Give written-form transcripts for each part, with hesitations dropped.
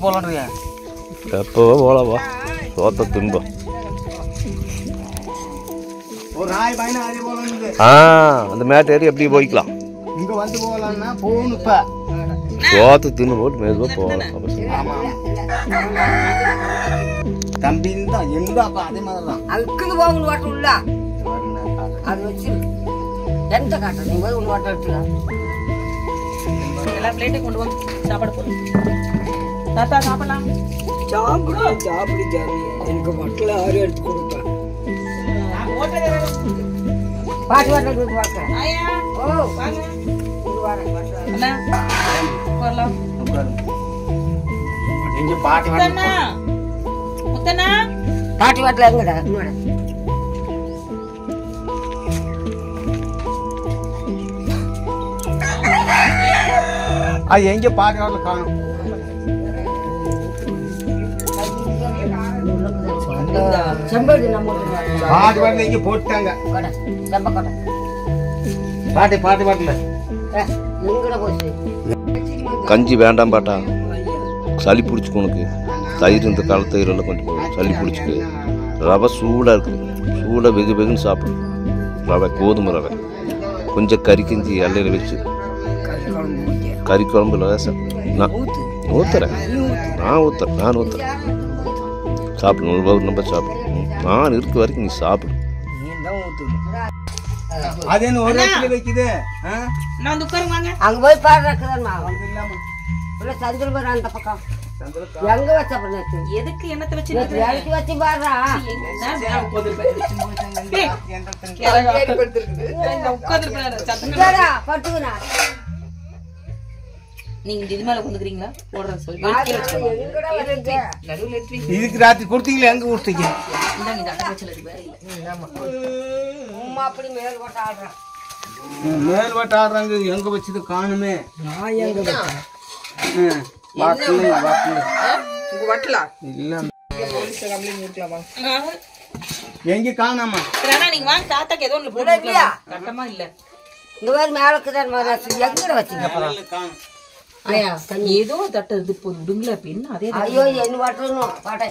போலான்றியா? எப்போவோ போகலாவா, சோத்த தின்போம். ஒரு நாய் பயணம் அதே போல அந்த மேட் ஏறி எப்படி போய்க்கலாம். இங்கே வந்து போகலான்னா போகணும். இப்போ சோத்த தின்னு போட்டு மெதுவாக போகலாம். தம்பின்னு தான் எந்த அப்போ அதே மாதிரி தான். அதுக்குன்னு போகணும் வாட்டம் இல்ல, அது வச்சு எந்த காட்டுற நீ போய் ஒன்று வாட்டம் எடுத்துக்கலாம். எல்லா பிளேட்டையும் கொண்டு வந்து சாப்பாடு போடு. தாத்தா சாப்பிடலாம். சாப்பிடு சாப்பிடு ஜாமி, எனக்கு வட்டில் ஆறு எடுத்து கொடுப்பேன். பாட்டு வாட்டல் கொடுத்து பார்க்க. ஓ வாங்க அண்ணா வரலாம். எங்க பாட்டி முத்தண்ணா முத்தண்ணா பாட்டி வாட்டில் எங்கடா? அது எங்க பாட்டி வாட்டில் காணும். செம்பருத்தி நம்ம பாட்டி வாட்டில் இங்கே போட்டாங்க. செம்பக்கோட்டை பாட்டி பாட்டி வாட்டில் எங்கட போச்சு. கஞ்சி வேண்டாம் பாட்டா, சளி பிடிச்சிக்கு உனக்கு. தயிர் இந்த கால தயிரெல்லாம் கொஞ்சம் போகும், சளி பிடிச்சிக்கு. ரவை சூடாக இருக்குது, சூடாக வெகு வெகுன்னு சாப்பிடும். ரவை கோதுமை ரவை கொஞ்சம் கறி கஞ்சி எல்லையில் வச்சு கறி குழம்புல நான் ஊற்றுறேன். நான் ஊற்றுறேன் சாப்பிடு. ஒரு நம்பர் சாப்பிடு. நான் இருக்க வரைக்கும் நீ சாப்பிடு. அது என்ன ஒரு இடத்துல வைக்குது? நான் வந்து உட்காருங்க வாங்க. அங்க போய் பாடுறா சந்திரபுரம் அந்த பக்கம் எங்க வச்ச நேற்று எதுக்கு என்னத்தை வச்சு இறக்கி வச்சு பாடுறா. பட்டுக்குண்ணா நீங்க இது மேல கொண்டுக்கிறீங்களா? போடுறேன் சொல்லி இதுக்கு ராத்திரி கொடுத்தீங்களா? எங்க கொடுத்தீங்க? அப்படி மேல் போட்டு ஆடுறான். மேல் வட்ட ஆடுறாங்க. எங்க வச்சது காணுமே. நான் எங்க எங்க காணாமா? நீங்க வாங்க. தாத்தாக்கு ஏதோ ஒண்ணு போடுறீங்களா? கட்டமா இல்ல. இந்த மாதிரி மேல இருக்குதான் எங்கட வச்சீங்க? ஏதோ தட்டு இது விடுங்களா அப்படின்னு. அதே ஐயோ என்ன வாட்டணும் பாட்டை.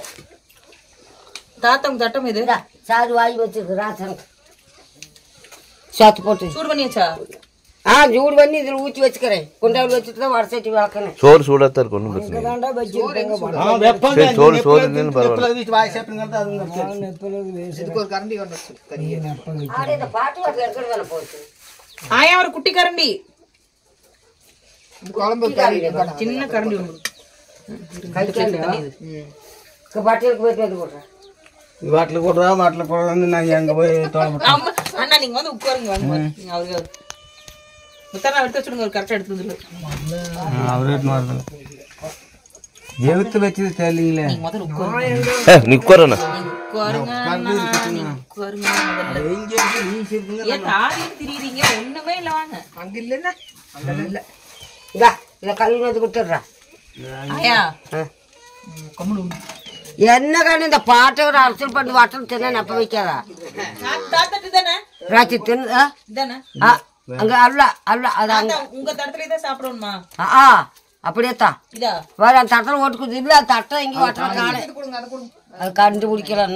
தாத்தா உங்க தட்டம் இது சாறு வாங்கி வச்சிருக்கு ராசன் சாத்து போட்டு சூடு பண்ணியாச்சா? சூடு பண்ணி இதுல ஊற்றி வச்சுக்கிறேன். குண்டாவில் வச்சுட்டு தான் வடசட்டி வளர்க்கணும். சோறு சூடாக இருக்கும், ஒன்றும் பிரச்சனை இல்லை. பாட்டு வாட்டில் இருக்கிறது போச்சு. ஆயா ஒரு குட்டி கரண்டி சின்ன கரண்டி ஒன்று பாட்டிலுக்கு போயிட்டு வந்து போடுறேன். வாட்டில் போடுறா வாட்டில் போடுறது. நான் எங்க போய் அண்ணா நீங்க வந்து உட்காருங்க வாங்க. நீங்க அவருக்கு முத்தனா எடுத்து வச்சுடுங்க. ஒரு கரெக்டா எடுத்து வந்துருங்க. அவரே எழுத்து வச்சது தெரியலீங்களே. நீங்க முதல்ல உட்காருங்க. நீ உட்காருண்ணா. ஏன் தாடி திரியுறீங்க? ஒண்ணுமே இல்ல வாங்க. அங்க இல்லன்னா இல்ல இதை கல்வி வந்து கொடுத்துட்றா. ஆயா கம்முனு என்ன காரணம் இந்த பாட்டை ஒரு அரசியல் பண்ணி வாட்டல் தின்ன நப்ப வைக்காதா? தாத்தட்டு தானே ராச்சி தின்னு தானே அங்க அல்ல அல்ல அது அங்க உங்க தடத்துல தான் சாப்பிடணுமா? அப்படியேத்தான் இதா வேற அந்த தட்டை ஓட்டுக்குது. இல்ல தட்டை எங்க வாட்டல காண அது கண்டுபிடிக்கலாம்.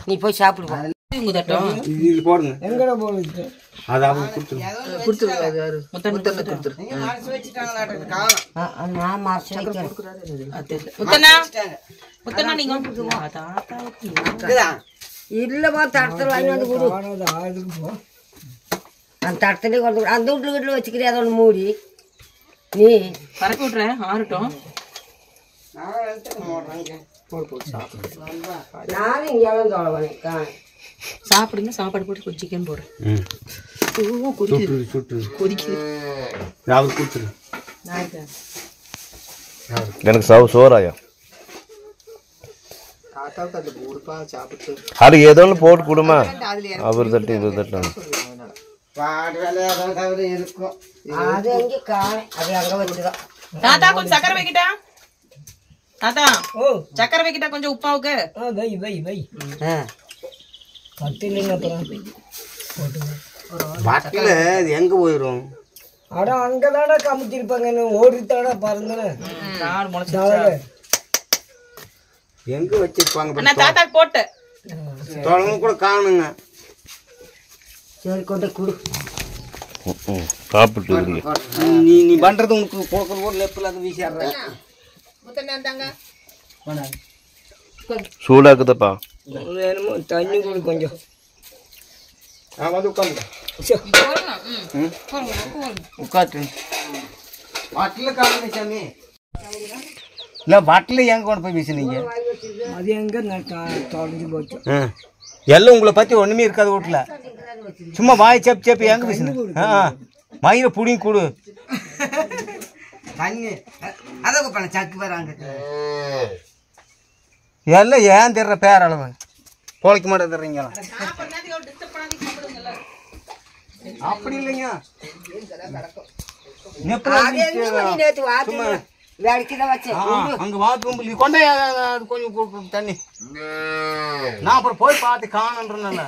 நீ போய் சாப்பிடுவா. உங்க தட்டம் இது போடுங்க. எங்கட போடுங்க. அது அவங்க கொடுத்துருவாரு. நான் மார்ச் வைக்கிறேன். முத்தனா நீங்க இல்லப்பா தட்டத்தில் வாங்கி வந்து கொடு. அந்த தட்டத்திலே கொண்டு அந்த வீட்டுல வீட்டுல வச்சுக்கிறேன். அதை ஒன்று மூடி நீ பறக்க விட்டுறேன். ஆறட்டும். நானும் இங்கே தோழவனே சாப்பிடுங்க. சாப்பாடு போட்டு கொஞ்சம் சிக்கன் போடுறேன். கொதிக்குது. எனக்கு சோறாயா அது ஏதோ ஒன்று போட்டு கொடுமா. அவர் தட்டு இவர் தட்டு அது எங்கே காண அது அங்கே வச்சுதான். தாத்தா கொஞ்சம் சக்கரை வைக்கிட்டா? தாத்தா சக்கரை வைக்கிட்டா கொஞ்சம் உப்பாவுக்கு? வாட்டில எங்க போயிரும்? அட அங்கதானே கமிச்சிருப்பாங்க ஓடித்தானே பாருங்க எங்க வச்சிருப்பாங்க தாத்தா போட்டு தொலைங்க கூட காணுங்க சரி கொண்டு கொடு சாப்பிட்டு நீ பண்றது உனக்கு போக்குற கூட லெப்பில் அது வீசிடுற சூடாக்குதப்பா வேணுமோ தண்ணி கூட கொஞ்சம் வந்து உட்காந்து உட்காந்து வட்டில் காணுங்க சாமி இல்லை வட்டில் எங்கே கொண்டு போய் வீசினீங்க அது எங்கே தொலைஞ்சு போச்சு எல்லாம் உங்களை பற்றி ஒன்றுமே இருக்காது வீட்டில் சும்மா வாய் சேப்பு சேப்பு எங்கே வீசினேன் மயிரை புடிங்கி கொடு தண்ணி அதை பண்ண சக்கு வராங்க எல்லாம் ஏன் தர்ற பேரளவு பொழைக்க மாட்டே தர்றீங்களா அப்படி இல்லைங்க அங்க வாத்து கொண்டே கொஞ்சம் தண்ணி நான் அப்புறம் போய் பார்த்து காணுன்றேன்ல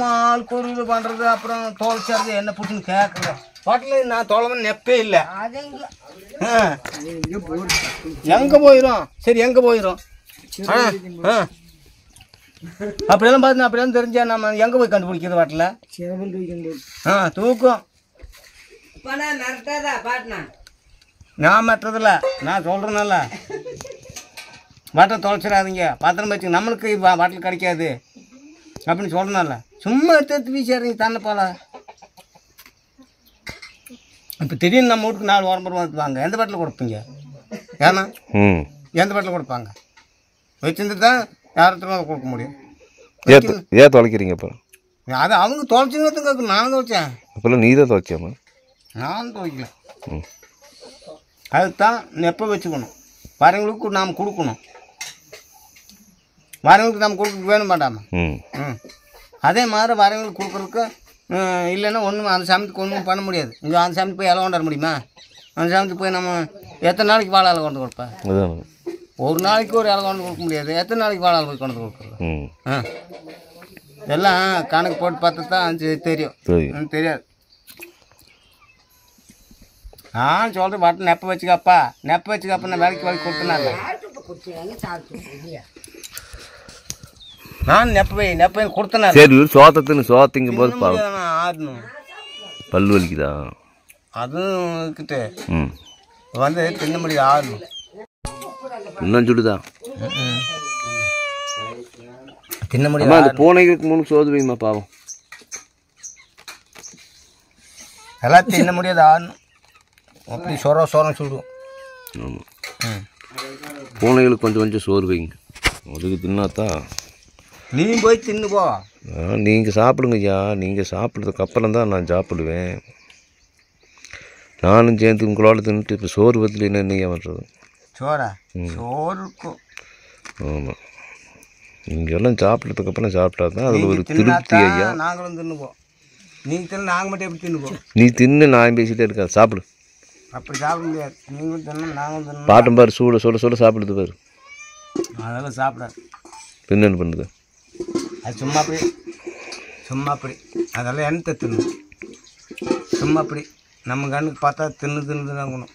ஆள் கொருது பண்றது அப்புறம் தோல்ச்சது என்ன பிடிச்சுன்னு கேட்கல பாட்டில் நான் தோழமன் நெப்பே இல்லை எங்க போயிடும் சரி எங்க போயிடும் அப்படியெல்லாம் பார்த்து அப்படியெல்லாம் தெரிஞ்சா நம்ம எங்க போய் கண்டுபிடிக்கிறது வாட்டில் தூக்கம் நான் மெட்டுறதில்ல நான் சொல்கிறேன்ல வாட்டை தொலைச்சிடாதீங்க பத்திரம் வச்சு நம்மளுக்கு வாட்டில் கிடைக்காது அப்படின்னு சொல்கிறேன்ல சும்மா எடுத்து வீசிடுறீங்க தன்னை போல இப்போ திடீர்னு நம்ம வீட்டுக்கு 4 வாரம் வாங்க எந்த பாட்டில் கொடுப்பீங்க ஏன்னா எந்த பாட்டில் கொடுப்பாங்க வச்சுருந்து தான் யார்கிட்ட கொடுக்க முடியும் ஏன் தொலைக்கிறீங்க இப்போ அது அவங்க தொலைச்சிங்க நான் துவைச்சேன் அப்போல்லாம் நீ தான் துவைச்சியாமா நான் துவைக்கல அதுதான் நெப்ப வச்சுக்கணும் வரவங்களுக்கு நாம் கொடுக்கணும் வரவங்களுக்கு நம்ம கொடுக்க வேணும் மாட்டாமல் அதே மாதிரி வரவங்களுக்கு கொடுக்குறதுக்கு இல்லைன்னா ஒன்றும் அந்த சமயத்துக்கு ஒன்றும் பண்ண முடியாது இங்கே அந்த சமயத்து போய் இலை கொண்டு வர முடியுமா அந்த சமயத்துக்கு போய் நம்ம எத்தனை நாளைக்கு வாழை இலை கொண்டு கொடுப்பேன் ஒரு நாளைக்கு ஒரு இலை கொண்டு கொடுக்க முடியாது எத்தனை நாளைக்கு வாழை போய் கொண்டு கொடுக்குறது எல்லாம் கணக்கு போட்டு பார்த்து தான் தெரியும் தெரியாது நான் சொல்கிறேன் பாட்டு நெப்ப வச்சுக்கப்பா நெப்ப வச்சுக்கப்பா நான் வேலைக்கு வேலைக்கு கொடுத்தனால நான் நெப்ப கொடுத்தனா சரி சோத்தத்துன்னு சோத்திங்கும் போது ஆடணும் பல்லு வலிக்குதா அதுவும் கிட்ட வந்து தின்ன முடியாது ஆடணும் இன்னும் சொல்லுதா தின்ன முடியாது அந்த பூனைகளுக்கு 3 சோது வைமா பாவம் எல்லாம் தின்ன முடியாது ஆடணும் அப்படி சொரம் சுடுவோம் ஆமாம் பூனைகளுக்கு கொஞ்சம் கொஞ்சம் சோறு வைங்க அதுக்கு தின்னாத்தான் நீ போய் தின்னு போ நீங்கள் சாப்பிடுங்க ஐயா நீங்கள் சாப்பிட்றதுக்கு அப்புறம் தான் நான் சாப்பிடுவேன் நானும் சேர்ந்து உங்களோட தின்னுட்டு இப்போ சோறு பத்தில் என்னையா பண்ணுறது சோறா சோறு இருக்கும் ஆமாம் நீங்கள் எல்லாம் சாப்பிட்றதுக்கு அப்புறம் சாப்பிட்டா தான் அதில் ஒரு திருப்தி ஐயா நாங்களும் தின்னுப்போம் நீங்கள் தின்னு நாங்கள் மட்டும் எப்படி தின்னுப்போம் நீ தின்னு நான் பேசிகிட்டே இருக்கேன் சாப்பிடு அப்படி சாப்பிட முடியாது நீங்களும் தின்னு நாங்களும் தின்னு பாட்டும் பாரு சுட சாப்பிடுது பாரு அதெல்லாம் சாப்பிடாது என்னென்னு பண்ணுது அது சும்மா அப்படி அதெல்லாம் எண்ணத்தை தின்னு சும்மா அப்படி நம்ம கண்ணுக்கு பார்த்தா தின்னு தாங்கணும்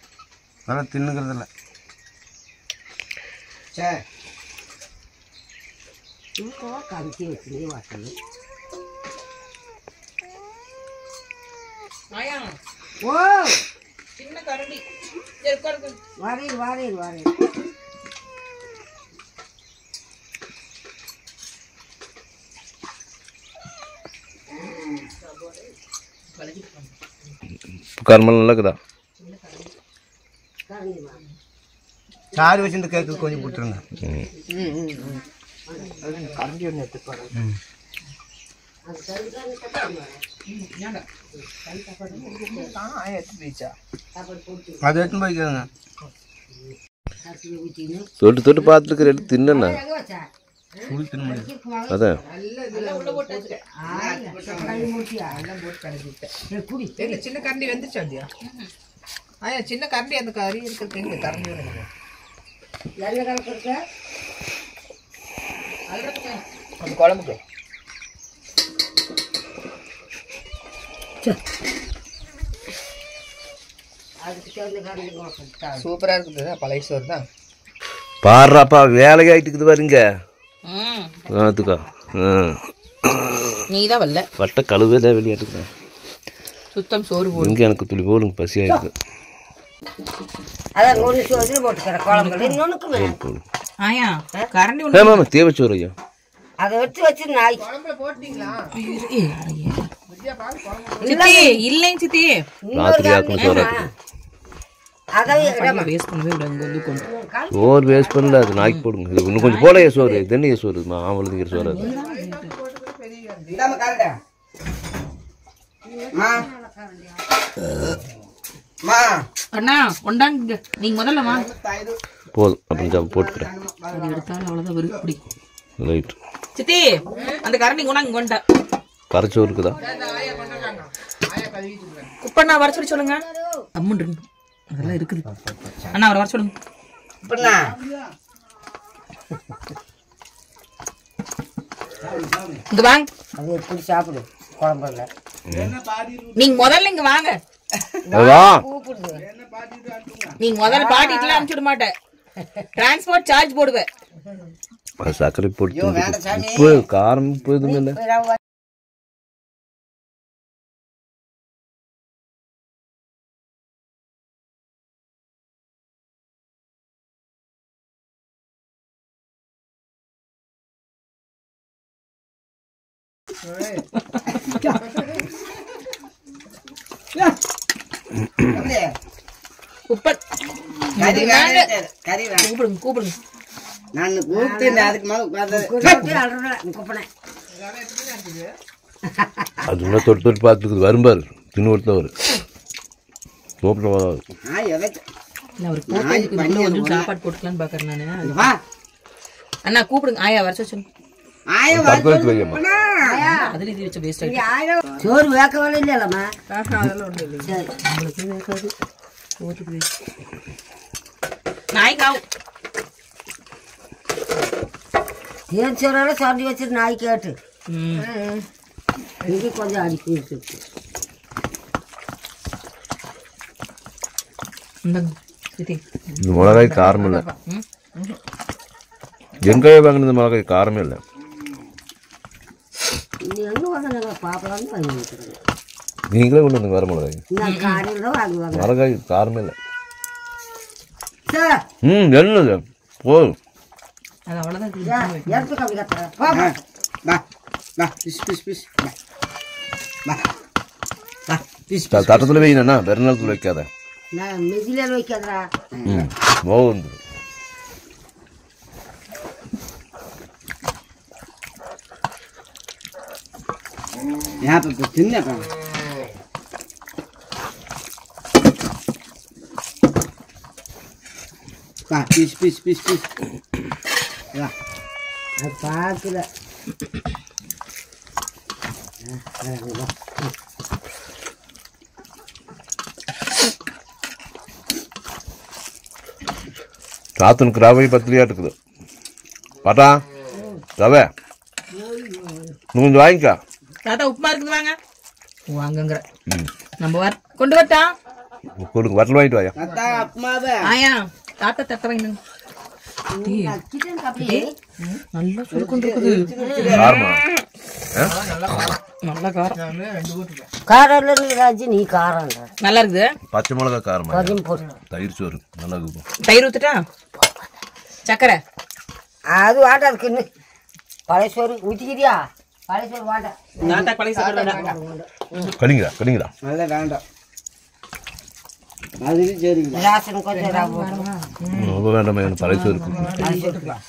அதெல்லாம் தின்னுக்கிறதில்ல சரி ஓ சின்ன கரண்டி வரேன் கருமல் நல்லா இருக்குதா சாரி வச்சுட்டு கேக்கு கொஞ்சம் கொடுத்துருங்க கரண்டி ஒன்று எடுத்துப்பாரு அது எடுத்துன்னு போய்க்கிறேங்க தொட்டு பார்த்துருக்குற எடுத்து தின்னா சுடி தின்ன முடியாது அதான் சின்ன கரண்டி வந்துருச்சா இல்லையா சின்ன கரண்டி அந்த கறி இருக்கிறது கரண்டி அந்த குழம்புக்கு சூப்பரா இருக்குது பழைய சோறு தான். பாடுறாப்பா வேலையாயிட்டுக்குது பாருங்க. அதுக்கா நீ தான் வரல வட்ட கழுவே வெளியாட்டுக்குறேன். சுத்தம் சோறு போடு. இங்கே எனக்கு துளி போலும் பசியாயிருக்கு. அதான் ஒன்று சோறு போட்டுக்கிறேன் குழம்புல இன்னொன்னுக்கு ஆயா கரண்டி ஆமாம் தேவைச்சோறு ஐயா. அதை வச்சு நாய் சித்தி இல்லைங்க சித்தி ராத்திரி ஆக்கணும் சோறு. வேஸ்ட் பண்ணவே விடாங்க. சோறு வேஸ்ட் பண்ணல, அது நாய்க்கு போடுங்க. இது இன்னும் கொஞ்சம் போலையே சோறு. தென்னைய சோறு ஆவலுங்கிற சோறு அது. அண்ணா கொண்டாங்க நீங்க முதல்ல வா. போதும் அப்படின்னு போட்டுக்கிறேன். அது எடுத்தாலும் அவ்வளோதான் வரும் இப்படி. ரைட் சித்தி அந்த கரண்டி கொண்டாங்க கொண்டா கரைச்சோறு இருக்குதா? குப்பண்ணா வர சொல்லி சொல்லுங்க. அம்முண்டு அதெல்லாம் இருக்குது. அண்ணா அவரை வர சொல்லுங்க. இங்க வாங்க. அது எப்படி சாப்பிடு குழம்புல. நீங்க முதல்ல இங்க வாங்க. நீங்க முதல்ல பாட்டிட்டுலாம் அனுப்பிச்சுட மாட்டேன். டிரான்ஸ்போர்ட் சார்ஜ் போடுவேன். சர்க்கரை போட்டு உப்பு காரம் உப்பு எதுவும் இல்லை. கூப்பிடுங்க. நான் கூப்பிட்டு அதுக்கு அது இன்னும் தொட்டு தொட்டு பார்த்துக்குது. வரும்பார் தின்னு ஒருத்தவர் கொஞ்சம் சாப்பாடு போட்டுக்கலான்னு பாக்குறேன் நானு. அண்ணா கூப்பிடுங்க. ஆயா வர சொல்லு. அதுல இது வச்ச வேஸ்ட் ஆயிடுச்சு. சோறு வேக்கவே இல்லைல்லம்மா. அதெல்லாம் ஒண்ணு இல்லை. உங்களுக்கு வேக்காது. ஓட்டுக்கு நாய்க்காவும் ஏன் சோறோட சொல்லி வச்சிரு நாய் கேட்டு இது கொஞ்சம் அடிக்கி இருக்கு. இந்த மிளகாய் காரம் இல்லை. எங்கே வாங்கினது மிளகாய் காரமே இல்லை. நீங்களே கொண்டு வந்து வர மிளகாய் மிளகாய் காரமே இல்லை. என்னது போதும். தட்டத்தில் வைக்கணும்னா வெறுநாளத்தில் வைக்காத. போதும். சின்ன பீஸ் பீஸ் பீஸ் பீஸ் பார்க்கல. சாத்தனுக்கு ரவை பத்திரியா இருக்குது. பாட்டா ரவை இன்னும் கொஞ்சம் வாங்கிக்கா. தாத்தா உப்புமா இருக்குது வாங்க. வாங்குங்கிற நம்ம கொண்டு வரட்டா? கொடுங்க வட்டல் வாங்கிட்டு வாயா. ஆயா தாத்தா தட்ட வாங்கிடுங்க. நல்லா சொல்லி கொண்டு இருக்குது. நல்லா காரம் காரம் ராஜி நீ காரம் நல்லா இருக்குது. பச்சை மிளகா காரம் தயிர் சோறு நல்லா இருக்கும். தயிர் ஊத்துட்டா சக்கரை அது வாட்டா இருக்குன்னு பழைய சோறு ஊற்றிக்கிறியா? பழைய சோறு வாட்டா தாத்தா பழைய சோறு கடிங்களா கடிங்களா நல்லா வேண்டாம். அது சரி ரேஷன் கொஞ்சம் ரொம்ப வேண்டாம். எனக்கு பழைய சோறு போட்டுருக்கேன்.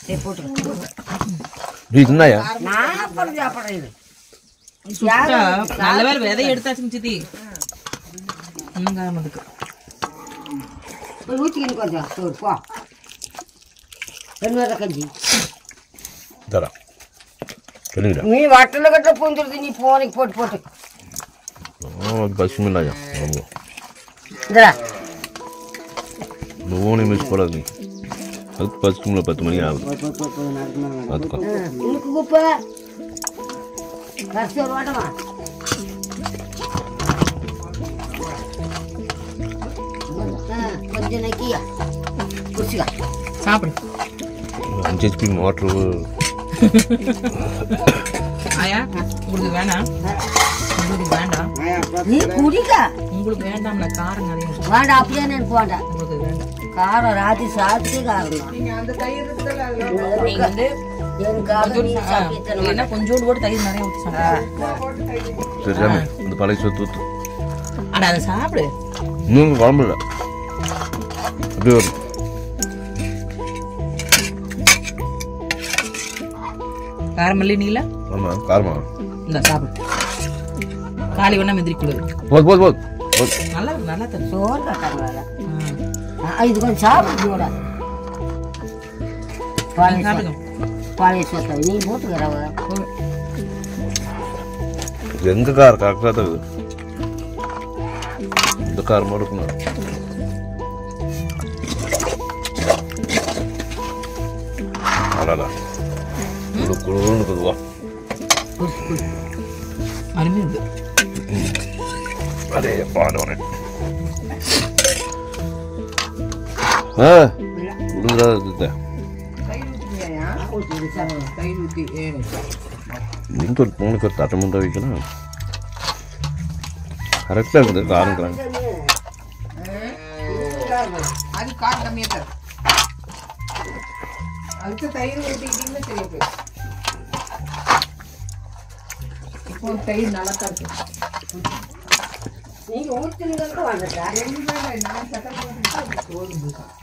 நான் போட்டு சாப்பிட்றேன். நல்ல வேலை விதை எடுத்தாச்சுங்க சித்தி. ஊற்றிக்கின்னு கொஞ்சம் சோறு போ. ரெண்டு கஞ்சி தரா கடிங்களா. நீ வட்டல கட்ட பூந்துருது. நீ போனைக்கு போட்டு போட்டு பசுமில்லாயா இந்தா நூனி மிஸ் போடாது. நீ அதுக்கு பசிக்கும்ல 10 மணி ஆகுது அதுக்கும் உனக்கு குப்பை கடைசி ஒரு வாட்டமா கொஞ்சம் நக்கியா குடிச்சிக்கா சாப்பிடு 5 HP மோட்ரு ஆயா உங்களுக்கு வேணாம் உங்களுக்கு வேண்டாம் நீ குடிக்க உங்களுக்கு வேண்டாம்ல காரம் நிறைய வேண்டாம் அப்படியே எனக்கு வேண்டாம் உங்களுக்கு வேண்டாம் காரம் ராத்திரி சாப்பிட்டு காரம் நீங்க வந்து இல்லைன்னா கொஞ்சோண்டு கூட தயிர் நிறைய ஊற்றி சாப்பிடு சரி சாமி இந்த பழைய சொத்து ஊற்று ஆனால் அதை சாப்பிடு இன்னும் குழம்பு இல்லை அப்படியே வரும் காரம் இல்லைங்களா ஆமாம் காரமா இந்த சாப்பிடு காலி ஒன்றா மெதிரி கொடு போது போது போது போது நல்லா நல்லா தரும் சோறு கட்டாங்க இது கொஞ்சம் சாப்பிட்டு சாப்பிடுங்க பழைய சொத்தை நீ போட்டுக்கிறவ எங்க கார் கரெக்டாக தான் இருக்குது இந்த கார் மட்டும் இருக்கணும் அடாடா குழுன்னு இருக்குதுவா அருமையாக இருக்கு அதே பாடுறேன் குழுதான் இருக்குது நீங்கள் ஒரு பொண்ணுக்கு ஒரு தட்டை முண்டை வைக்கலாம் கரெக்டாக இருக்குது காரங்கிறாங்க அது காரம் கம்மியாக தரும் அதுக்கு தயிர் ஊற்றிக்கிட்டீங்கன்னா சரியா போயிடும் இப்போ தயிர் நல்லா தான் இருக்கு நீங்க ஊற்றினீங்க வந்துட்டா நான் சட்டை போட்டு